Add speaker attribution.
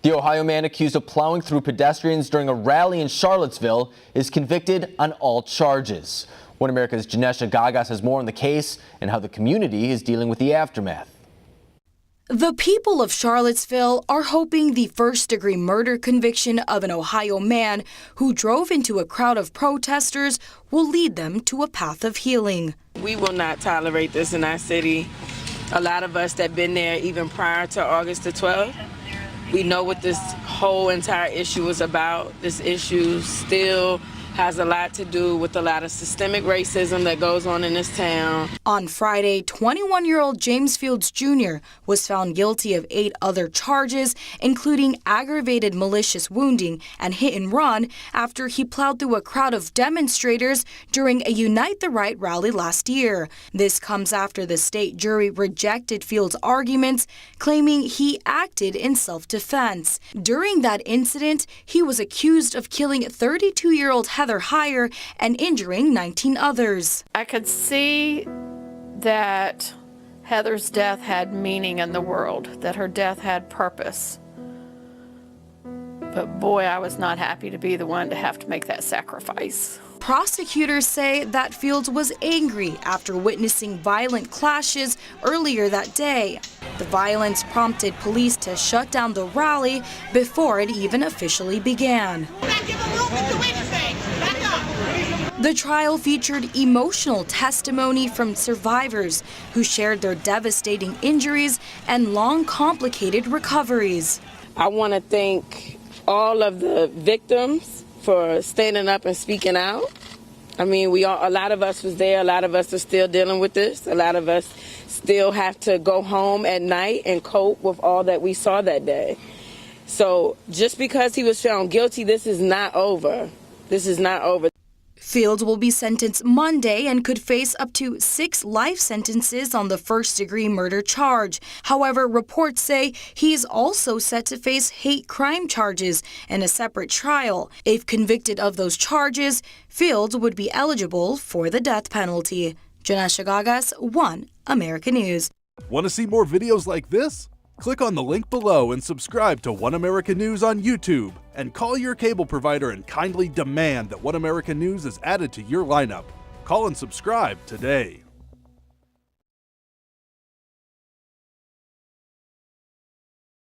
Speaker 1: The Ohio man accused of plowing through pedestrians during a rally in Charlottesville is convicted on all charges. One America's Janesha Gagas has more on the case and how the community is dealing with the aftermath.
Speaker 2: The people of Charlottesville are hoping the first-degree murder conviction of an Ohio man who drove into a crowd of protesters will lead them to a path of healing.
Speaker 3: We will not tolerate this in our city. A lot of us that have been there even prior to August the 12th, we know what this whole entire issue is about. This issue still has a lot to do with a lot of systemic racism that goes on in this town.
Speaker 2: On Friday, 21-year-old James Fields Jr. was found guilty of 8 other charges, including aggravated malicious wounding and hit and run after he plowed through a crowd of demonstrators during a Unite the Right rally last year. This comes after the state jury rejected Fields' arguments, claiming he acted in self-defense. During that incident, he was accused of killing 32-year-old Heather Heyer and injuring 19 others.
Speaker 4: I could see that Heather's death had meaning in the world, that her death had purpose. But boy, I was not happy to be the one to have to make that sacrifice.
Speaker 2: Prosecutors say that Fields was angry after witnessing violent clashes earlier that day. The violence prompted police to shut down the rally before it even officially began. The trial featured emotional testimony from survivors who shared their devastating injuries and long, complicated recoveries.
Speaker 3: I want to thank all of the victims for standing up and speaking out. I mean, a lot of us was there. A lot of us are still dealing with this. A lot of us still have to go home at night and cope with all that we saw that day. So just because he was found guilty, this is not over. This is not over.
Speaker 2: Fields will be sentenced Monday and could face up to 6 life sentences on the first-degree murder charge. However, reports say he is also set to face hate crime charges in a separate trial. If convicted of those charges, Fields would be eligible for the death penalty. Janesha Gagas, One America News.
Speaker 5: Want to see more videos like this? Click on the link below and subscribe to One America News on YouTube. And call your cable provider and kindly demand that One America News is added to your lineup. Call and subscribe today.